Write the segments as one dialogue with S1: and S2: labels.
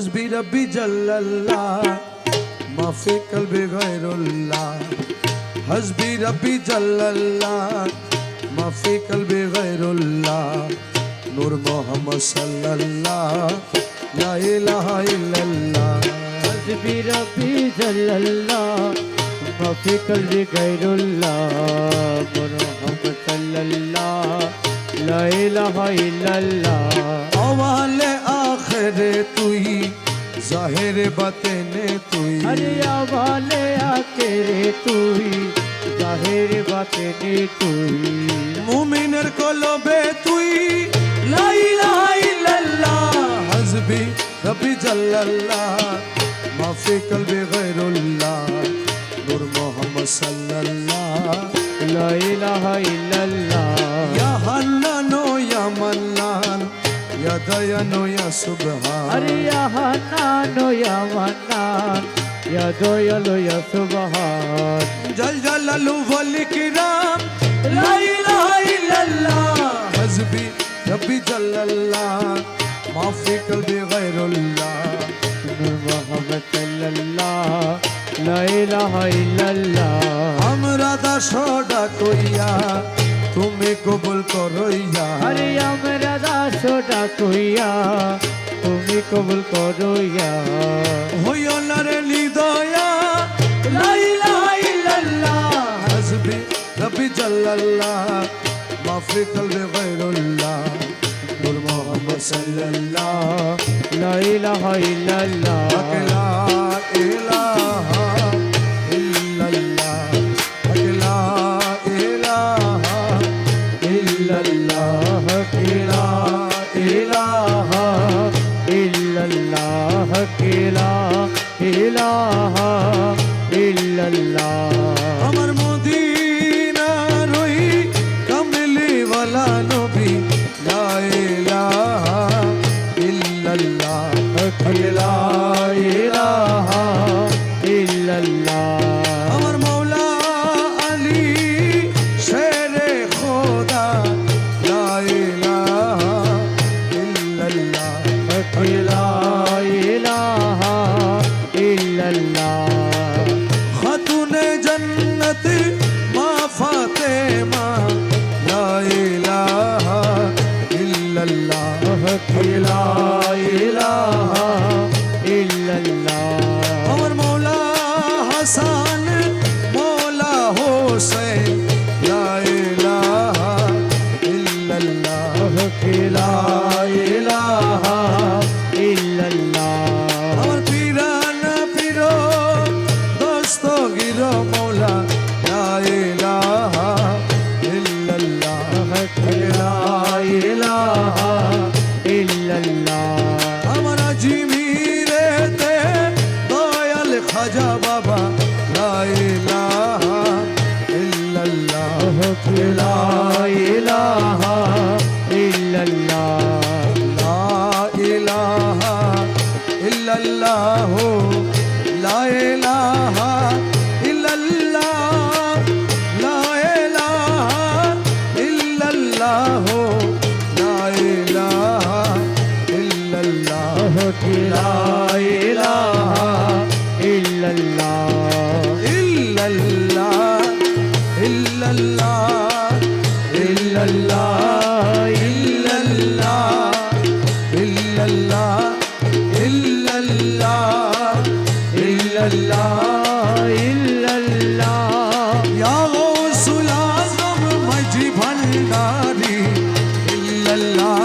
S1: حسبي ربي جل الله ما في قلبي غير الله حسبي ربي جل الله ما في قلبي غير الله نور محمد صلى الله لا إله إلا الله
S2: حسبي ربي جل الله ما في قلبي غير الله نور محمد صلى الله لا إله إلا الله
S1: अवाले आखिरे तुई जाहिर बातेने तुई
S2: अरे अवाले आखिरे तुई जाहिर बातेने तुई
S1: मुमिनर कलबे तुई ला इलाहा इल्लल्लाह हस्बी रब्बी जल्लल्लाह मा फी कल्बी गैरुल्लाह नूर मोहम्मद सल्लल्लाह
S2: ला इलाहा इल्लल्लाह
S1: या हन्नानो या मन्नान या दयानो या सुबहान
S2: अरे या हन्नानो या मन्नान या दयालु या सुबहान
S1: जल जलालु वल किराम ला इलाहा इल्लल्लाह हस्बी रब्बी जल्लल्लाह मा फी कल्बी गैरुल्लाह
S2: नूर मोहम्मद सल्लल्लाह ला इलाहा इल्लल्लाह
S1: हमरा दासोडा कइया তুমি কবুল করইয়া
S2: अरे हमरा दासोडा কইয়া তুমি কবুল করইয়া
S1: হইও না রে নিদয়া লা ইলাহা ইল্লাল্লাহ হাসবি রব্বি জাল্লাল্লাহ মা ফি কলবি গায়রুল্লাহ নূর মুহাম্মদ সাল্লাল্লাহ
S2: লা ইলাহা ইল্লাল্লাহ
S1: লা ইলাহা ইল্লাল্লাহ লা ইলাহা
S2: इल्लल्लाह की ला इलाहा इल्लल्लाह की ला इलाहा इल्लल्लाह
S1: আমার মদিনা রই কামলি ওয়ালা নবী লা ইলাহা ইল্লাল্লাহ
S2: ला इलाहा इल्लल्लाह
S1: আমার মওলা আলী শেরে খোদা লা ইলাহা ইল্লাল্লাহ
S2: ला इलाहा इल्लल्लाह
S1: খাতুনে জান্নাত মা ফাতেমা লা ইলাহা ইল্লাল্লাহ
S2: ला इलाहा इल्लल्लाह
S1: আমার মওলা হাসান মওলা হোসেন লা ইলাহা ইল্লাল্লাহ
S2: ला इलाहा इल्लल्लाह
S1: আমার পিরানা পিরো দস্তগীর মওলা লা ইলাহা ইল্লাল্লাহ
S2: ला इलाहा इल्लल्लाह
S1: আমার আজমিরেতে দয়াল খাজা বাবা লা ইলাহা ইল্লাল্লাহ
S2: ला इलाहा इल्लल्लाह
S1: লা ইলাহা ইল্লাল্লাহ লা ইলাহা ইল্লাল্লাহ লা ইলাহা ইল্লাল্লাহ লা ইলাহা ইল্লাল্লাহ
S2: لا इलाहा इल्लल्लाह
S1: ইল্লাল্লাহ ইল্লাল্লাহ
S2: इल्लल्लाह
S1: ইল্লাল্লাহ ইল্লাল্লাহ
S2: इल्लल्लाह इल्लल्लाह
S1: ইয়া গৌসুল আযম মাঝি ভান্ডারি ইল্লাল্লাহ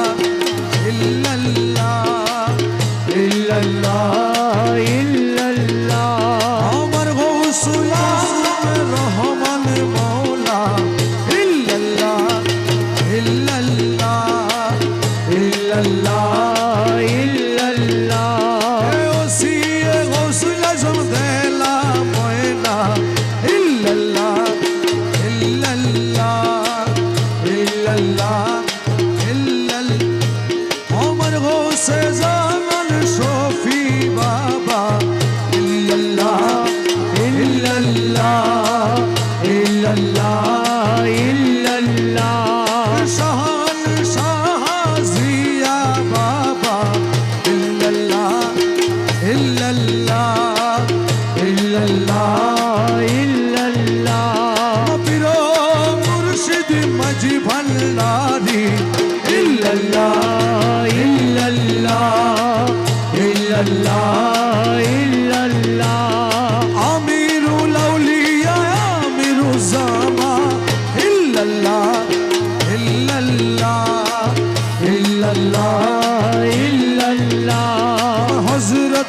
S1: ইল্লাল্লাহ
S2: इल्लल्लाह इल्लल्लाह
S1: আমার গৌসুল আযম রহমান মওলা ইল্লাল্লাহ ইল্লাল্লাহ
S2: इल्लल्लाह इल्लल्लाह
S1: এ ওসিয়ে গৌসুল আযম দেলা ময়না ইল্লাল্লাহ ইল্লাল্লাহ ইল্লাল্লাহ ইল্লাল্লাহ আমার গৌসে জামান শফি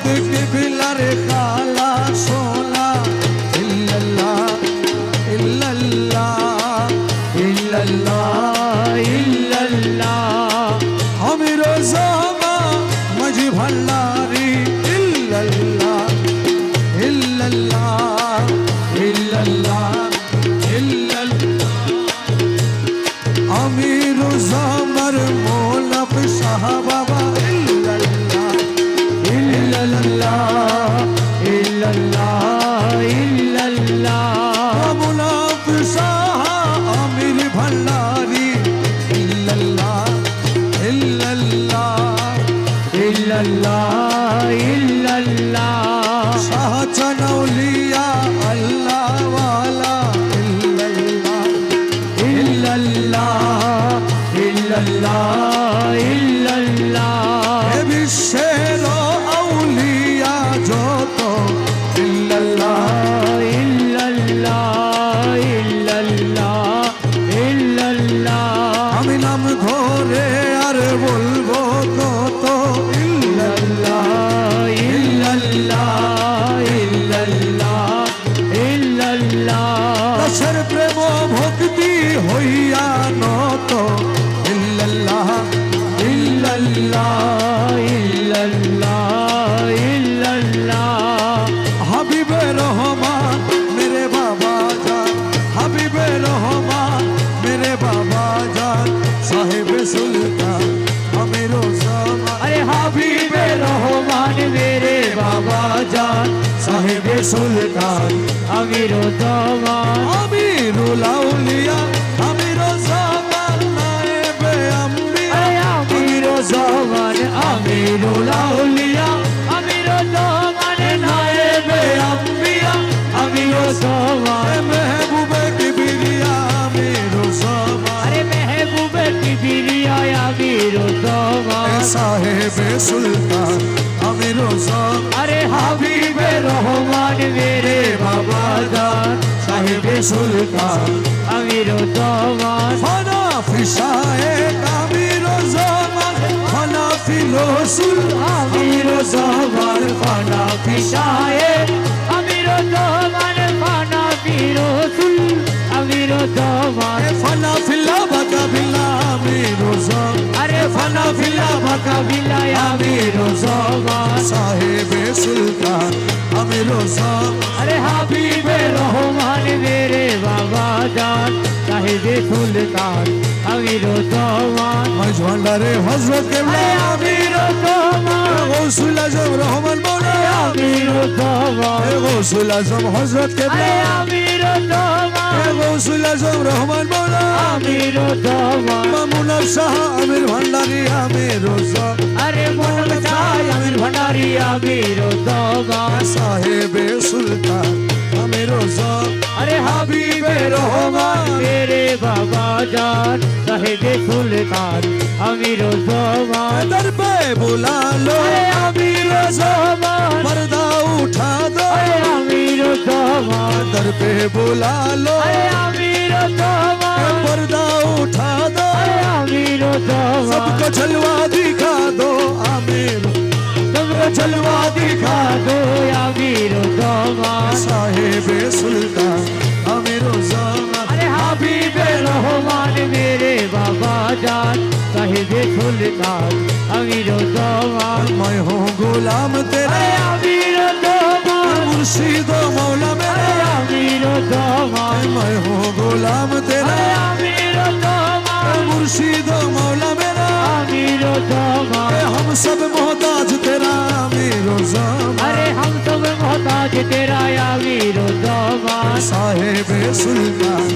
S1: কি বিলারে খালা সোনা ইল্লাল্লাহ ইল্লাল্লাহ
S2: ইল্লাল্লাহ ইল্লাল্লাহ
S1: আমি রোজামা মাঝি ভান্ডারি ইল্লাল্লাহ ইল্লাল্লাহ ইল্লাল্লাহ ইল্লাল্লাহ আমি রোজামার মোলাপ শাহ বাবা ইল্লাল্লাহ
S2: ইল্লাল্লাহ ইল্লাল্লাহ ইল্লাল্লাহ
S1: মোলাপ শাহ আমির ভান্ডারি ইল্লাল্লাহ ইল্লাল্লাহ
S2: ইল্লাল্লাহ ইল্লাল্লাহ
S1: শাহ চানৌলিয়া আল্লাহ ওয়ালা ইল্লাল্লাহ
S2: ইল্লাল্লাহ ইল্লাল্লাহ ইল্লাল্লাহ
S1: এ বিশ্বের আউলিয়া যত ইল্লাল্লাহ
S2: ইল্লাল্লাহ ইল্লাল্লাহ ইল্লাল্লাহ
S1: আমি নাম ধরে আর বলবো কত ইল্লাল্লাহ
S2: ইল্লাল্লাহ ইল্লাল্লাহ ইল্লাল্লাহ
S1: দাসের প্রেম ভক্তি হইয়া নত ইল্লাল্লাহ
S2: ইল্লাল্লাহ ইল্লাল্লাহ ইল্লাল্লাহ
S1: হাবিবে রহমান মেরে বাবা জান হাবিবে রহমান মেরে বাবা জান সাহেবে সুলতান আমি রোজামা
S2: अरे हबीबे रहमान मेरे बाबा जान साहिबे सुल्तान अमीरो जमान
S1: আমিরুল আউলিয়া আমি রোজামান নায়েবে আম্বিয়া
S2: अरे अमीरो जमान अमीरो लाउलिया अमीरो जमान नायबे अम्बिया अमीरो जमान
S1: মেহবুবে কিবরিয়া আমি রোজামান
S2: अरे महबूबे की बिरिया अमीरो जमान
S1: সাহেবে সুলতান আমি রোজামান
S2: अरे हबीबे रहमान मेरे बाबा जान साहिबे सुल्तान अमीरो जमान
S1: ফানা ফিসায়ে আমি রোজামান ফানা ফিলোসুল
S2: अमीरो जमान फाना फिशाए अमीरो जमान फाना फिरोसुल अमीरो जमान
S1: ফানা ফিল্লা বাকা বিল্লা আমি রোজামান
S2: अरे फाना फिला भका बिला अमीरो जमान
S1: সাহেবে সুলতান আমি রোজামান
S2: अरे हबीबे रहमान मेरे बाबा जान साहिबे सुल्तान अमीरो जमान
S1: মজভান্ডারে হযরত কেবলা
S2: अरे अमीरो जमान
S1: গৌসুল আজম রহমান মৌলা
S2: अमीरो जमान
S1: গৌসুল আজম হযরত কেবলা
S2: अरे अमीरो जमान
S1: গৌসুল আজম রহমান মৌলা
S2: अमीरो जमान
S1: মামুন শাহ আমির ভান্ডারি আমি রোজামান
S2: अरे मोहन चाय अमीर भंडारी अमीरो जमान
S1: সাহেবে সুলতান আমি রোজামান
S2: अरे हबीबे रहमान मेरे बाबा जान साहिबे सुल्तान अमीरो जमान
S1: दर पे बुला लो
S2: अरे अमीरो जमान
S1: पर्दा उठा दो
S2: अरे अमीरो जमान
S1: दर पे बुला लो
S2: अरे अमीरो जमान
S1: पर्दा उठा दो
S2: अरे अमीरो जमान
S1: सबको जलवा दिखा दो आमिर
S2: सबको जलवा दिखा दो अमीरो जमान
S1: साहेबे सुल्तान आमिर रज़ामान
S2: अरे हबीबे रहमान मेरे बाबा जान साहिबे सुल्तान अमीरो जमान
S1: मैं हूँ गुलाम तेरा
S2: अरे अमीरो जमान
S1: मुर्शिद मौला
S2: अरे
S1: मेरा
S2: अमीरो जमान
S1: मैं हूँ गुलाम तेरा
S2: अरे अमीरो जमान
S1: मुर्शिद मौला मेरा
S2: अमीरो जमान
S1: हम सब मोहताज तेरा आमिर रज़ामान
S2: अरे हम सब मोहताज तेरा अमीरो जमान
S1: साहेबे सुल्तान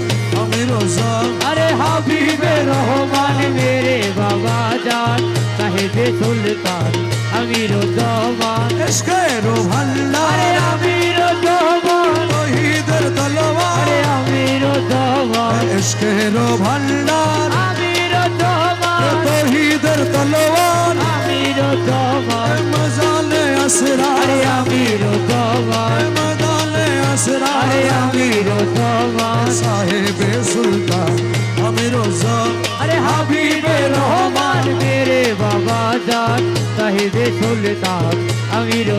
S1: आमिर रज़ामान
S2: अरे हबीबे रहमान मेरे बाबा जान साहिबे सुल्तान अमीरो जमान
S1: इश्क़े रूह भंडार
S2: अरे अमीरो जमान
S1: तौहीदर तलवार
S2: अरे अमीरो जमान
S1: इश्क़े रूह भंडार
S2: अमीरो जमान
S1: तौहीदर तलवार
S2: अमीरो जमान
S1: मजाले असरार
S2: अरे अमीरो जमान
S1: मजाले
S2: अरे
S1: असरार
S2: अमीरो जमान
S1: साहेबे सुल्तान आमिर रज़ामान
S2: अरे हबीबे रहमान मेरे बाबा जान साहिबे सुल्तान अमीरो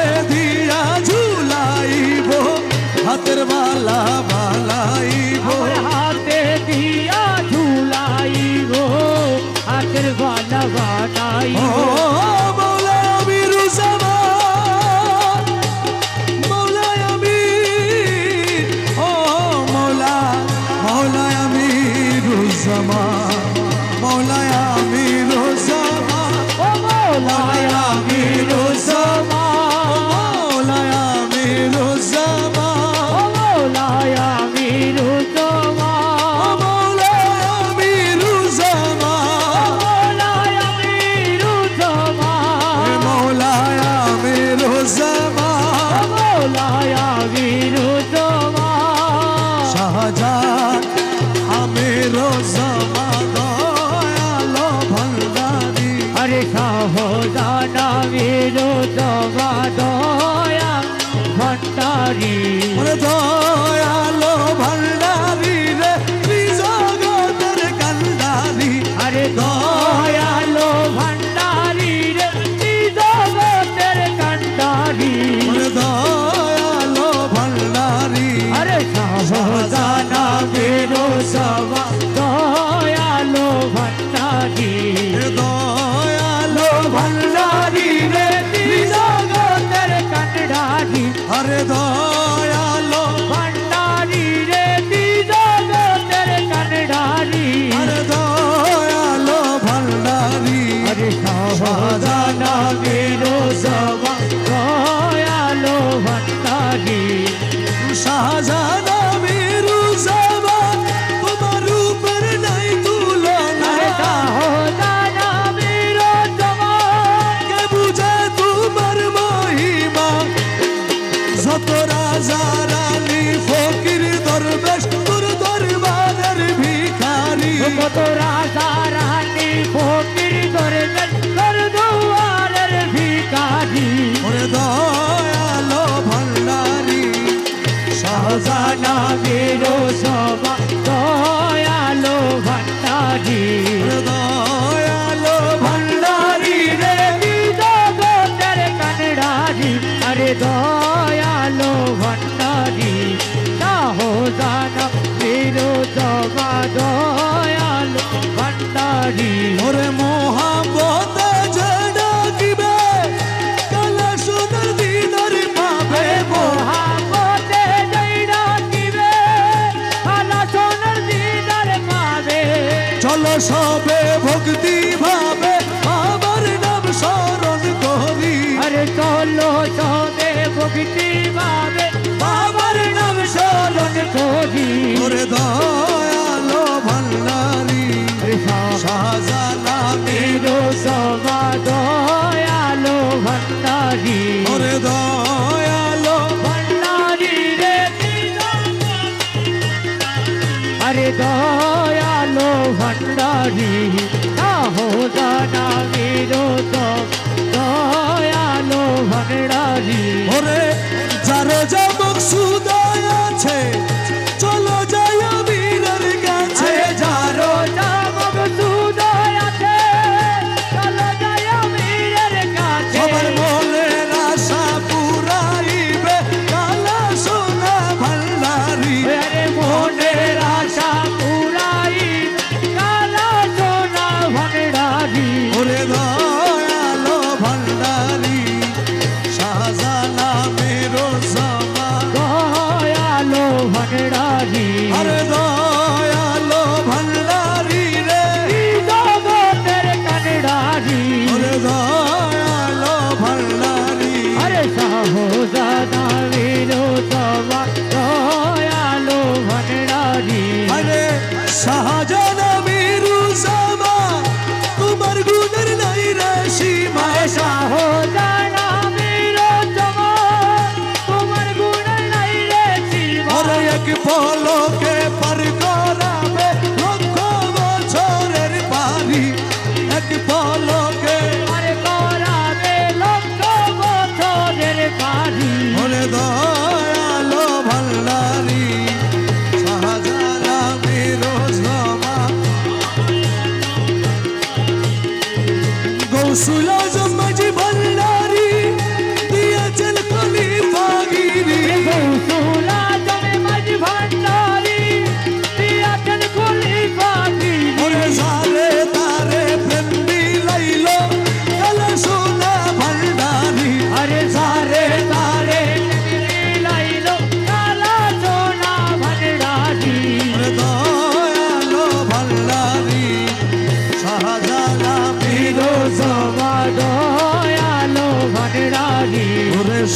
S1: বালা বালাইব
S2: আমার হাতে দিয়া ঝুলাইব হাতের বালা
S1: ও
S2: বানাইব
S1: মৌলা আমিরুজ্জামান মৌলা আমির ও মৌলা মৌলা আমিরুজ্জামান মৌলা আমিরুজ্জামান
S2: ও মৌলায় আমিরুজ্জামান
S1: মৌলা আমিরুজ্জামান
S2: ও মৌলায় আমিরুজ্জামান
S1: মৌলা আমিরুজ্জামান
S2: মৌলায় আমিরুজ্জামান
S1: মৌলা আমিরুজ্জামান
S2: মৌলায় আমিরুজ্জামান
S1: শাহজাহান আমিরুজ্জামান দয়ালো ভান্ডারি
S2: আরে শাহজাহান আমিরুজ্জামান দয়া ভান্ডারি
S1: ওরে দয়ালো ভান্ডারি রে ত্রিজগতের কান্ডারি
S2: আরে দয়ালো ভান্ডারি রে জগতের কান্ডারি
S1: ওরে দয়ালো ভান্ডারি
S2: আরে শাহজাহান আমিরুজ্জামান দয়ালো ভান্ডারি
S1: দয়ালো ভান্ডারি রে
S2: জগতের কান্ডারি
S1: আরে দয়ালো
S2: ভান্ডারি রে জগতের কান্ডারি
S1: আরে দয়ালো ভান্ডারি
S2: আরে শাহজাহান আমিরুজ্জামান দয়ালো ভান্ডারি
S1: শাহজাহান আমিরুজ্জামান তোমার উপর নাই তুলনা
S2: আরে শাহজাহান আমিরুজ্জামান
S1: কে বুঝে তোমার মহিমা যত রাজা রানী ফকির দরবেশ তোর দরবারের ভিখারি
S2: কত রাজা রানী ফকির ধরে তোর দুয়ারের ভিখারি
S1: ওরে দয়ালো ভান্ডারি
S2: শাহজাহান আমিরুজ্জামান দয়ালো ভান্ডারি
S1: ওরে দয়ালো ভান্ডারি রে
S2: জগতের কান্ডারি আরে দয়ালো ভান্ডারি শাহজাহান আমিরুজ্জামান দয়ালো ভান্ডারি
S1: ওরে মোহাম্মতে যে ডাকিবে কালা সোনার দিদার পাবে
S2: মোহাম্মদে যাইরা দিবে আলা সোনার দিদার পাবে
S1: চলো সবে ভক্তি ভাবে আমার নাম স্মরণ করি
S2: আরে চলো সবে ভক্তি ভাবে
S1: বাবার নাম
S2: চলন করি
S1: ওরে দয়ালো ভান্ডারি শাহজাহান
S2: আমিরুজ্জামান দয়ালো ভান্ডারি
S1: ওরে দয়ালো
S2: ভান্ডারি রে আরে দয়ালো ভান্ডারি শাহজাহান আমিরুজ্জামান দয়ালো ভান্ডারি
S1: ওরে যারো যা মকসুদ আছে চলো যাই আমিরের কাছে
S2: আরে যারো জামক সুদয় আছে চলো যাই আমিরের কাছে
S1: সবার মনের আশা পুরাইবে কালা সোনা ভান্ডারি
S2: আরে মনের আশা পুরাই কালা সোনা ভান্ডারি
S1: ওরে দয়ালো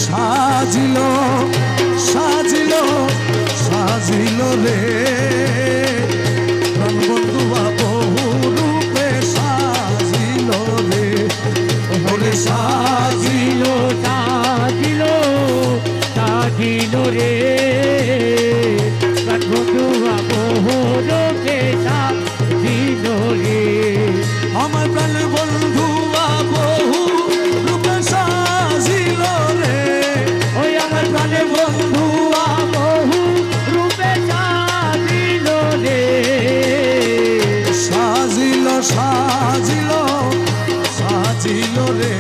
S1: সাজিল সাজিল সাজিল রে প্রাণ বন্ধুয়া বহু রূপে সাজিল রে ওরে সাজিল
S2: সাজিল সাজিল রে প্রাণ বন্ধুয়া বহু রূপে সাজিল রে
S1: আমার প্রাণ বন্ধুয়া বহু রূপে সাজিল রে
S2: ওই আমার প্রাণে বন্ধুয়া বহু রূপে সাজিল রে
S1: সাজিল সাজিল সাজিল রে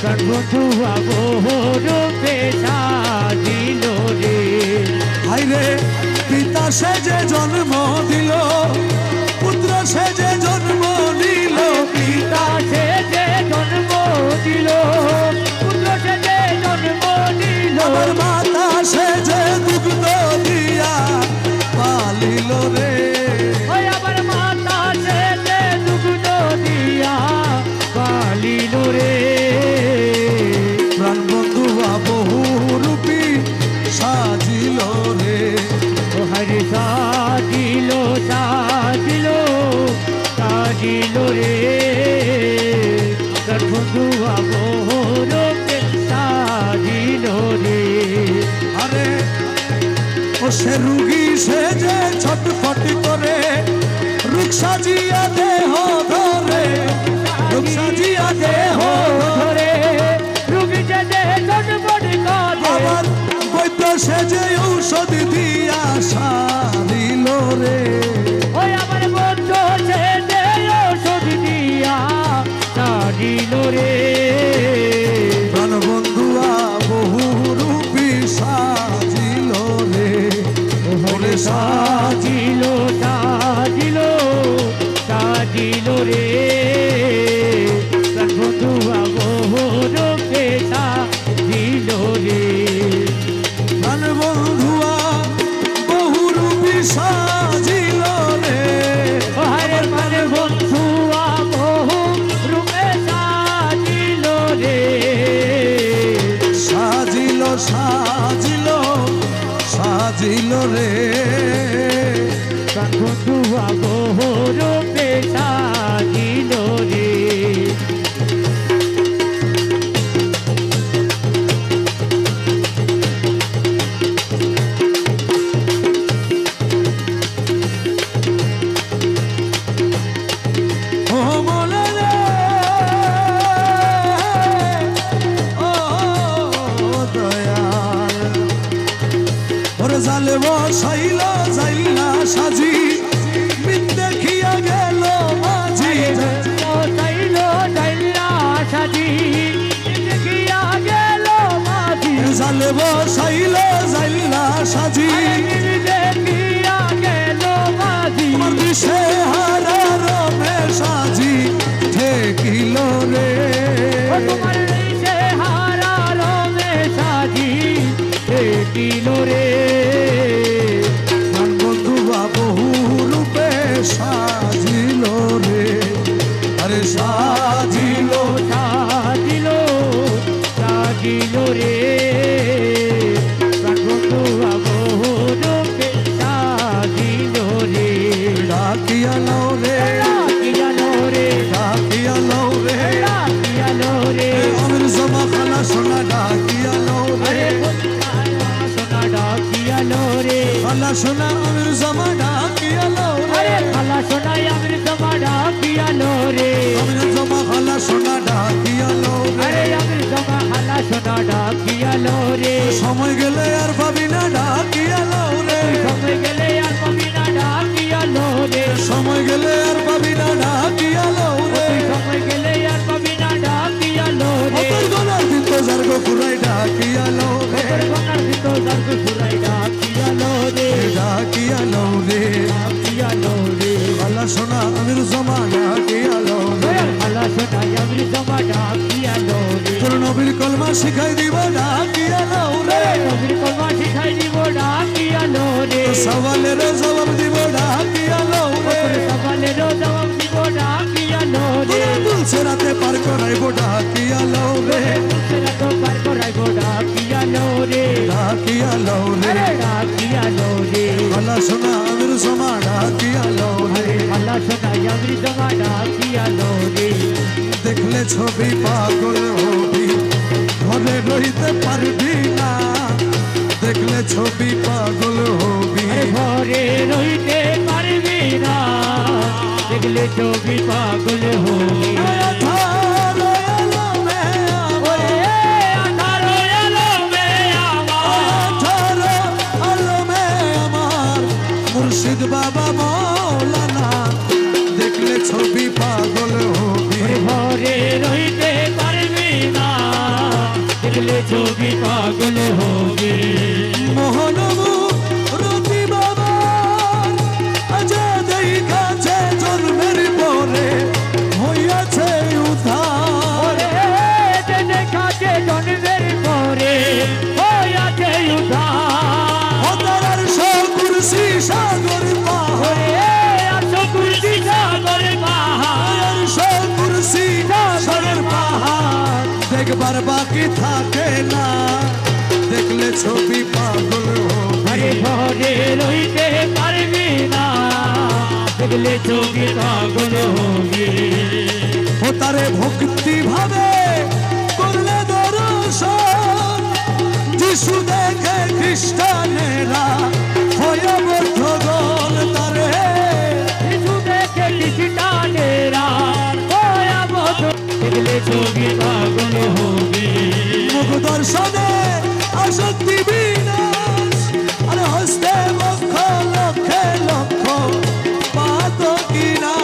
S2: প্রাণ বন্ধুয়া বহু রূপে সাজিল রে
S1: হাইরে পিতা সে যে জন্ম দিল পুত্র সে যে জন্ম দিল
S2: পিতা সে যে জন্ম দিল পুত্র সে যে জন্ম দিল
S1: আমার মাতা সে যে দুগ্ধ দিয়া পালিল রে
S2: ওই আমার মাতা সে যে দুগ্ধ দিয়া পালিল রে
S1: প্রাণ বন্ধুয়া বহু রূপী সাজিল রে
S2: ও হরে সাজিল সাজিল সাজিল রে তার বন্ধুয়া বহুরূপে সাজিল রে
S1: আরে ও সে রুগী সে যে ছটফট করে রূপ সাজিয়া দেহ ধরে রূপ সাজিয়া দেহ
S2: ধরে রুগী যে চটপট কাঁদে
S1: আমার বৈদ্য সে যে ঔষধ দিয়া সারিল রে
S2: ওই আমার বন্ধু সে যে ওষুধ দিয়া সাজিল রে
S1: প্রাণ বন্ধুয়া বহু রূপী সাজিল রে ওরে
S2: সাজিল সাজিল সাজিল রে প্রাণ বন্ধুয়া বহুরূপে সাজিল রে
S1: প্রাণ বন্ধুয়া বহু রূপী সাজিল রে
S2: হরে প্রাণ বন্ধুয়া বহু রূপে সাজিল রে
S1: সাজিল সাজিল সাজিল রে
S2: প্রাণ বন্ধুয়া বহুরূপে সাজিল রে
S1: ও মোলা রে ও দয়াল ওরে জালে বসাইল যাইলা সাজি মিন দেখিয়া গেল মাঝি
S2: চাইল চাইলা সাজি দেখিয়া গেল মাঝি
S1: জালে বসাইল যাইলা সাজি
S2: দেখিয়া গেল মাঝি
S1: আমার দিশে হারা রমে সাজি ঠেকিল রে
S2: তোমার সে হারা রমে সাজি দিল রে
S1: প্রাণ বন্ধুয়া বহু রূপে সাজিল রে আরে সাজিল
S2: সাজিল সাজিল রে প্রাণ বন্ধুয়া বহু রূপে সাজিল রে
S1: ডাকিয়া লও রে
S2: ডাকিয়া লো রে
S1: ডাকিয়া লও রে
S2: ডাকিয়া লো রে
S1: আমির জমা খালা সোনা ডাকিয়া লও রে
S2: আরে সোনা ডাকিয়া লো রে
S1: খালা সোনা আমির জমা ডাকিয়া লও রে
S2: আরে খালা সোনা আমির জমা ডাকিয়া লো রে
S1: আমির জমা খালা সোনা ডাকিয়া লও রে
S2: আরে আমির জমা খালা সোনা ডাকিয়া লো রে
S1: সময় গেলে আর পাবি না ডাকিয়া লও রে
S2: সময় গেলে আর পাবি না ডাকিয়া লো রে
S1: সময় গেলে আর পাবি না ডাকিয়া লও রে
S2: সময় গেলে আর পাবি না ডাকিয়া লো রে
S1: তোর গলার দিন তো জার্গ ফুরাই ডাকিয়া লও রে
S2: তোর গনার ভিতো দর্দ সুরাই ডাকিয়া লো রে
S1: ডাকিয়া লও রে
S2: ডাকিয়া লো রে
S1: খালা সোনা আমির জমা ডাকিয়া লও রে
S2: খালা সোনা আমির জমা ডাকিয়া লো রে
S1: তোর নবীর কলমা শিখাই দিব ডাকিয়া লও রে
S2: নবীর কলমা শিখাই দিব ডাকিয়া লো রে
S1: সওয়ালের জবাব দিব ডাকিয়া লও রে
S2: সকালের জবাব দিব ডাকিয়া লো রে
S1: দুলছে রাতে পার করাইব ডাকিয়া লও রে
S2: সেরা তো ডাকিয়া লোরে
S1: দেখলে ছবি পাগল হবি ঘরে রইতে পারবি না দেখলে ছবি পাগল হবি
S2: ঘরে রইতে পারবি না দেখলে ছবি পাগল হবি
S1: আধার এলো মে
S2: ওরে আধার এলো মে আমার
S1: আধার এলো মে আমার মুর্শিদ বাবা মৌলানা দেখলে ছবি পাগল হবি
S2: ঘরে রইতে পারবি না দেখলে ছবি পাগল হবি
S1: মোহনবু রতি বাবা আজাদ কাছে জন্মের পরে হইয়াছে উদ্ধার
S2: ওরে কাছে জন্মের পরে হইয়াছে উদ্ধার
S1: অতরার কুরসি সাগর পাহাড়
S2: কুর্সি সাগর পাহাড়
S1: কুরসি সাগর পাহাড় দেখবার বাকি থাকে না দেখলে ছবি পাগল
S2: আরে
S1: হবি
S2: ঘরে রইতে পারবি না দেখলে ছবি পাগল হবি
S1: ও তারে ভক্তি ভাবে করলে দর্শন যিশু দেখে খ্রিস্টানেরা হয়ে বদ্ধ গল তারে
S2: কিছু দেখে খ্রিস্টানেরা ওয়া বধ দেখলে ছবি পাগল হবি
S1: মুখ দর্শনে আসক্তি বিনাশ আর হস্তে বক্ষ লক্ষে লক্ষ পাত কিনা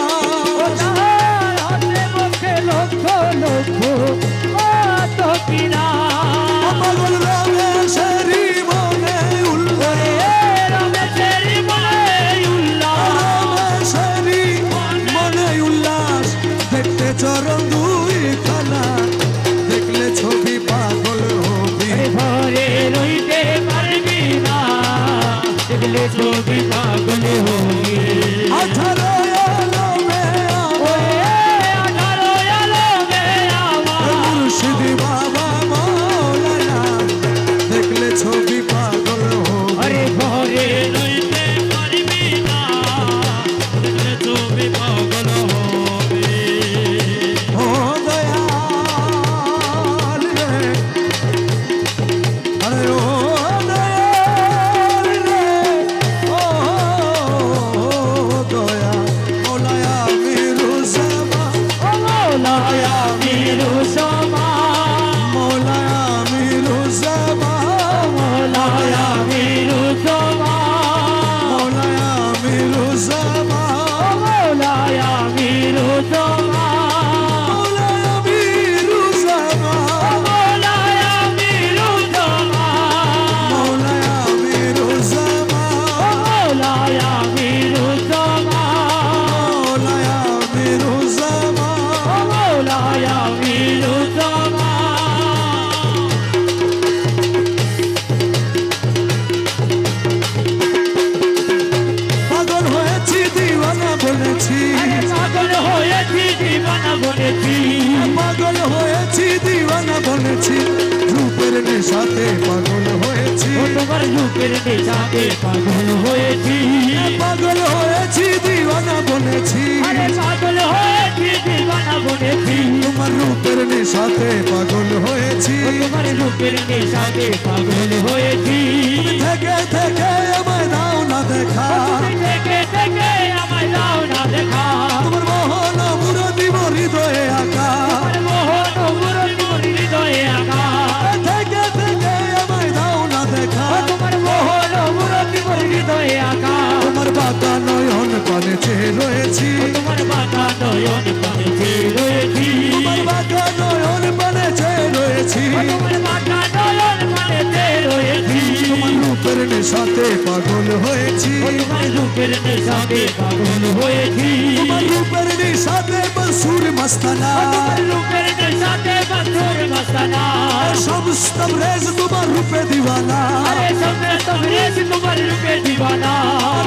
S2: হাতে মুখে লক্ষ লক্ষ কত কিনা
S1: পাগল রমেশেরি মনে উল্লাস
S2: রমেশেরি মনে উল্লাস
S1: রমেশেরি মনে উল্লাস দেখতে চরণ দুই খানা দেখলে ছবি পাগল হবি
S2: ঘরে রইতে পারবি না দেখলে ছবি পাগল হবি
S1: আঠারো এলো মে
S2: আঠারো এলো মে আমার
S1: মুর্শিদ বাবা মৌলানা দেখলে ছবি পাগল হবি
S2: আরে ঘরে রইতে পারবি না দেখলে ছবি পাগল হবি
S1: ও দয়াল রে আরে ও দয়াল রে ও দয়া মৌলায়া মিরু সামা
S2: মৌলায়া মিরু সমা
S1: মৌলায়া মিরু সামা
S2: মৌলায়া মিরু সমা
S1: মৌলায়া মিরু সামা
S2: মৌলায়া মিরু সমা
S1: মৌলায়া মিরু সামা
S2: মৌলায়া মিরু সমা
S1: মৌলায়া মিরু সামা
S2: মৌলায়া মিরু সমা
S1: মৌলায়া মিরু সামা
S2: মৌলায়া মিরু সমা
S1: পাগল হয়েছি দিওয়ানা বলেছি
S2: পাগল হয়েছি দিবানা বলেছি
S1: পাগল হয়েছি দিওয়ানা বলেছি রূপের নেশাতে পাগল হয়েছি
S2: ও তোমার রূপের নেশাতে পাগল হয়েছি
S1: পাগল হয়েছি দিওয়ানা বলেছি
S2: আরে পাগল হয়েছি দিবানা বলেছি
S1: তোমার রূপের নেশাতে পাগল হয়েছি
S2: ও তোমার রূপের নেশাতে পাগল হয়েছি
S1: তুমি থেকে থেকে আমায় দাও না দেখা
S2: তুমি থেকে থেকে আমায় দাও না দেখা
S1: তোমার মোহন মুরতি হৃদয়ে আঁকা
S2: আমার মোহন মুরলি হৃদয়ে আঁকা
S1: থেকে থেকে আমায় দাও না দেখা
S2: ও তোমার মোহন মুরলি হৃদয়ে আঁকা
S1: তোমার বাতা নয়ন পানে চেয়ে রয়েছি
S2: ও তোমার বাতা নয়ন পানে চেয়ে রয়েছি
S1: তোমার বাতা নয়ন পানে চেয়ে রয়েছি
S2: ও তোমার বাতা নয়ন পানে চেয়ে রয়েছি
S1: তোমার রূপের নেশাতে পাগল হয়েছি
S2: ও তোমার রূপের নেশাতে পাগল হয়েছি
S1: তোমার রূপের নেশাতে বসুর মস্তানা
S2: ও তোমার রূপের নেশাতে বাসুর মস্তানা
S1: সমস্ত রেজ তোমার রূপে দিওয়ানা
S2: আরে সবে তবরেজ তোমার রূপে দিবানা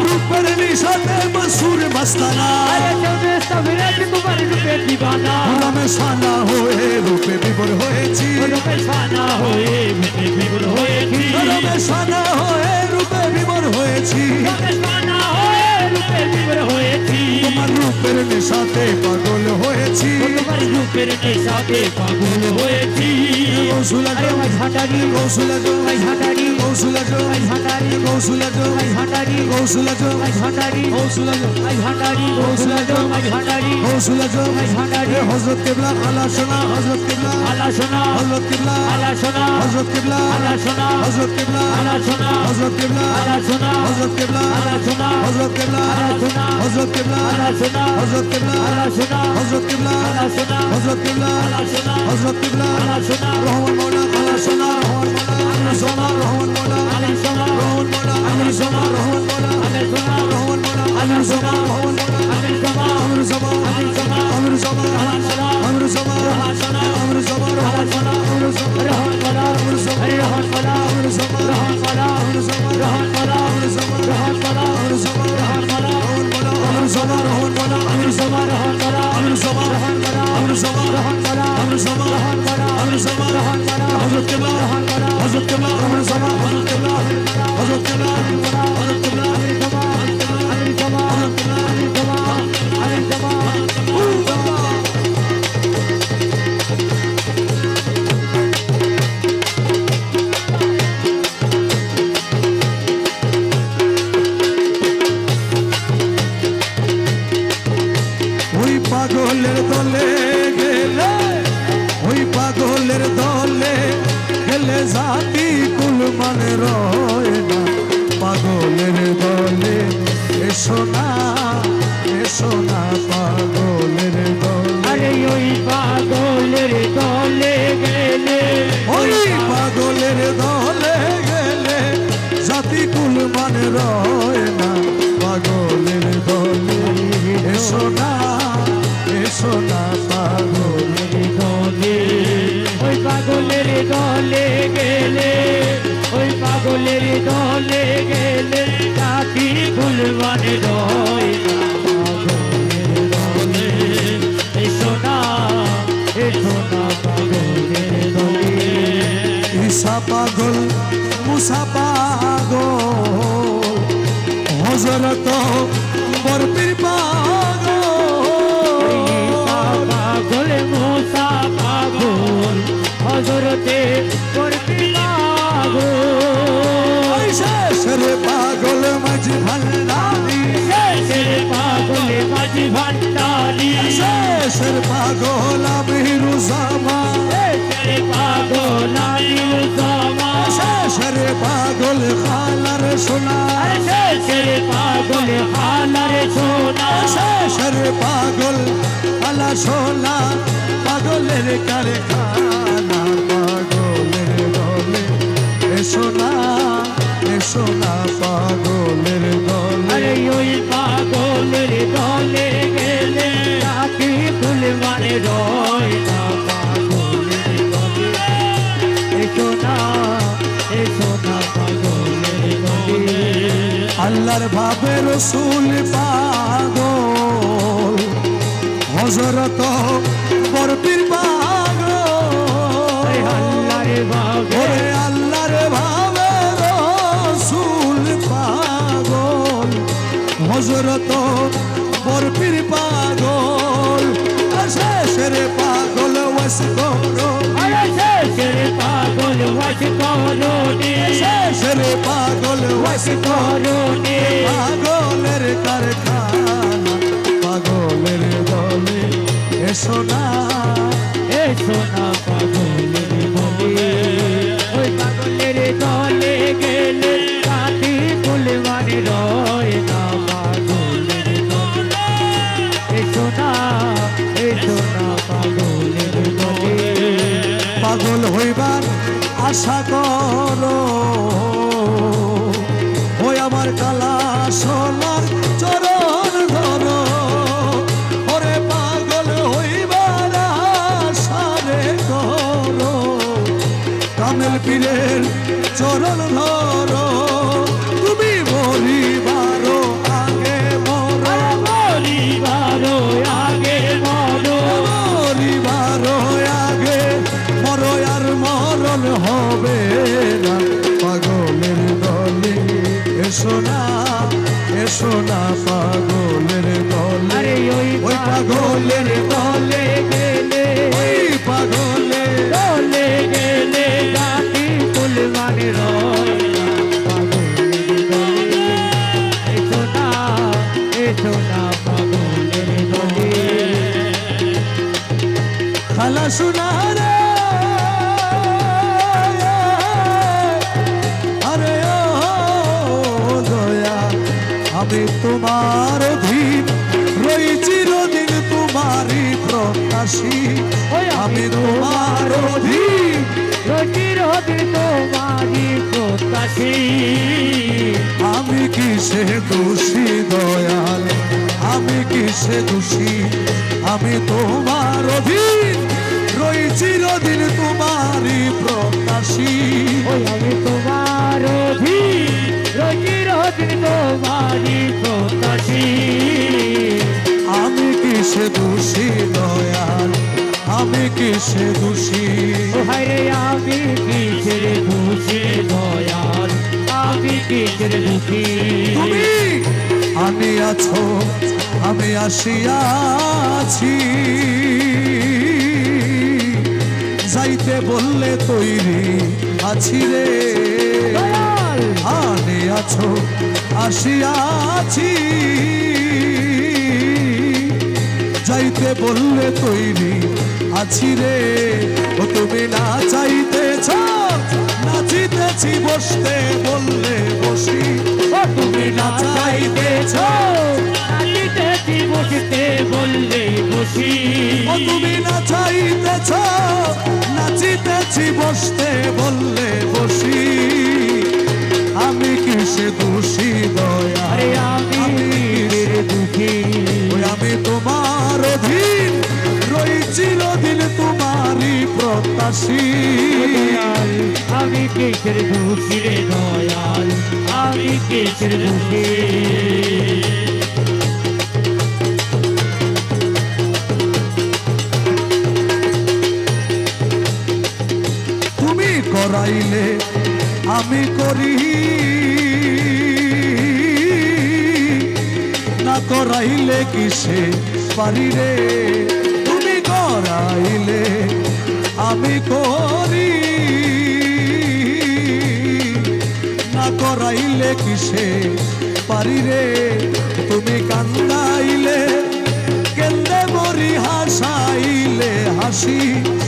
S1: রূপের নেশাতে বসুর মস্তানা
S2: আরে সবে তবরেজ তোমার রূপে দিবানা
S1: রমে সানা হয়ে রূপে বিভোর হয়েছি
S2: রূপে সানা হয়ে মেতে বিবর হয়েছি
S1: রমে সানা হয়ে রূপে বিভোর হয়েছি
S2: রূপে সানা হয়ে রূপে বিবর হয়েছি
S1: তোমার রূপ রূপের নেশাতে পাগল হয়েছি
S2: তোমার রূপের নেশাতে পাগল হয়েছি
S1: কৌশল
S2: আরে ভাই ভান্ডারি
S1: কৌশল
S2: ভাই ভান্ডারি
S1: কৌশল
S2: ভাই ভান্ডারি
S1: কৌশল
S2: ভাই ভান্ডারি
S1: কৌশল
S2: ভাই ভান্ডারি
S1: কৌশল
S2: ভাই ভান্ডারি ভাই ভান্ডারি
S1: কৌশল
S2: ভাই ভান্ডারি
S1: হযরত কিবলা আলা সোনা হযরত কিবলা
S2: আলা সোনা
S1: হযরত কিবলা
S2: আলা সোনা
S1: হযরত কিবলা
S2: আলা সোনা
S1: হযরত কিবলা
S2: আলা সোনা
S1: হযরত কিবলা
S2: আলা সোনা
S1: হযরত কিবলা
S2: আলা সোনা
S1: হযরত কিবলা
S2: আলা সোনা
S1: হযরত কিবলা
S2: আলা সোনা
S1: হযরত কিবলা
S2: আলা সোনা
S1: হযরত কিবলা
S2: আলা সোনা
S1: হযরত কিবলা
S2: আলা সোনা
S1: হযরত কিবলা
S2: আলা সোনা
S1: রহমান মওলা আলা সোনা রহমান মওলা আলা সোনা রহমান মওলা
S2: আলা সোনা
S1: রহমান মওলা
S2: আলা সোনা
S1: রহমান মওলা
S2: আলা সোনা
S1: রহমান মওলা
S2: আলা সোনা
S1: আমর জমা
S2: আলা সোনা
S1: আমর জমা
S2: আলা সোনা
S1: আমর জমা
S2: আলা সোনা
S1: আমর জমা
S2: আলা সোনা
S1: আমর জমা
S2: রহমান বলা
S1: আমর জমা
S2: রহমান বলা
S1: আমর জমা
S2: রহমান বলা
S1: আমর জমা
S2: রহমান বলা
S1: আমর জমা
S2: রহমান বলা
S1: আমর জমা
S2: রহমান বলা
S1: রহমান মওলা আমর জমা রহমান মওলা আমর জমা
S2: রহমান বলা
S1: আমর জমা
S2: রহমান বলা
S1: আমর জমা
S2: রহমান বলা
S1: আমর জমা
S2: রহমান বলা
S1: আমর জমা
S2: রহমান বলা
S1: হযরত কিবলা
S2: রহমান বলা
S1: হযরত কিবলা আমর জমা হযরত কিবলা হযরত কিবলা হযরত কিবলা
S2: আমির জমা আমির জমা আমির জমা আমির জমা
S1: ওই পাগলের দলে গেলে ওই পাগলের দলে গেলে জাতি কুল মানে রয় না পাগলের দলে এসো না পাগলের দলে
S2: আরে ওই পাগলের দলে গেলে
S1: ওই পাগলের দলে গেলে জাতি কুল মানে রয় না পাগলের দলে এসো না পাগলের
S2: দলে ওই পাগলের দলে গেলে ওই পাগলের দলে গেলে কাটি ফুলবানে রয় না পাগলের দলে এসো না পাগলের দলে
S1: ঈসা পাগল মুসা পাগল হযরত বরপির পাগল
S2: পাগল মোসা পাগল হযরতে করতে পাগল
S1: শেষের পাগল মাঝি ভান্ডারি
S2: শেষের পাগল মাঝি ভান্ডারি
S1: শেষের পাগল আমিরু জামা
S2: শেষের পাগল আমির জামা
S1: শেষের পাগল খালার সোনা
S2: শেষের পাগল হালার সোনা
S1: শেষের পাগল খালা সোনা পাগলের কারখানা পাগলের দলে এসো না পাগলের দলে
S2: আরে ওই পাগলের দলে গেলে কাটি ফুল মানে রয় না পাগলের দলে এসো না পাগলের দলে
S1: আল্লাহর ভাবে রসুল পাগল হযরত বরপির পাগল
S2: আল্লাহর ভাবে
S1: ওরে আল্লাহর ভাবে রসুল পাগল হযরত বরপির পাগল শেষের পাগল ওয়াস করো
S2: আরে শেষের পাগল ওয়াস করোনি
S1: শেষের পাগল ওয়াস
S2: করোনি
S1: পাগলের কারখানা পাগলের দলে এসো না
S2: পাগলের দলে ওই পাগলের দলে গেলে কাটি ফুল মানে রয় না পাগলের দলে এসো না পাগলের দলে
S1: পাগল হইবার আশা করো ওই আমার কালা সোনার চরণ ধরো ওরে পাগল হইবার আশা রে করো কামেল পীরের চরণ ধরো তুমি মরিবারো আগে মরো
S2: মরিবারো আগে মরো
S1: মরিবারো আগে মরো আর মরণ হবে না পাগলের দলে এসো না পাগলের দলে
S2: আরে ওই
S1: পাগলের
S2: দলে গেলে
S1: ওই পাগলে
S2: দলে গেলে গাছি ফুল মানে রয় না এসো না পাগলের দলে
S1: খালা শোনা রে আরে ও দয়া আমি তোমার অধীন রই চিরদিন তোমারই প্রত্যাশী আমি তোমার অধীন
S2: চিরদিন তোমারি প্রত্যাশী
S1: আমি কিসে দোষী দয়াল আমি কিসে দোষী আমি তোমার অধীন রই চিরদিন তোমারই প্রত্যাশী
S2: আমি তোমার অধীন চিরদিন তোমারি প্রত্যাশী
S1: আমি কিসে দোষী দয়াল আমি কিসে দোষী
S2: হায়রে আমি কিসের দোষী দয়াল আমি কিসের দোষী
S1: তুমি আনিয়াছো আমি আসিয়াছি যাইতে বললে তৈরি আছি রে
S2: দয়াল
S1: আনিয়াছো আসিয়াছি যাইতে বললে তৈরি আছি রে ও তুমি না চাইতেছ নাচিতেছি বসতে বললে বসি
S2: ও তুমি না
S1: চাইতেছ
S2: নাচিতেছি বসতে বললে বসি
S1: ও তুমি না চাইতেছ নাচিতেছি বসতে বললে বসি আমি কিসে দোষী দয়া
S2: আরে আমি কিসের দোষী
S1: ওই আমি তোমার অধীন রই চিরদিন তোমারই প্রত্যাশী
S2: দয়াল আমি কিসের দোষী রে দয়াল আমি কিসের দোষী
S1: তুমি করাইলে আমি করি না করাইলে কিসে পারি রে তুমি করাইলে আমি করি না করাইলে কিসে পারি রে তুমি কান্দাইলে কেন্দে মরি হাসাইলে হাসি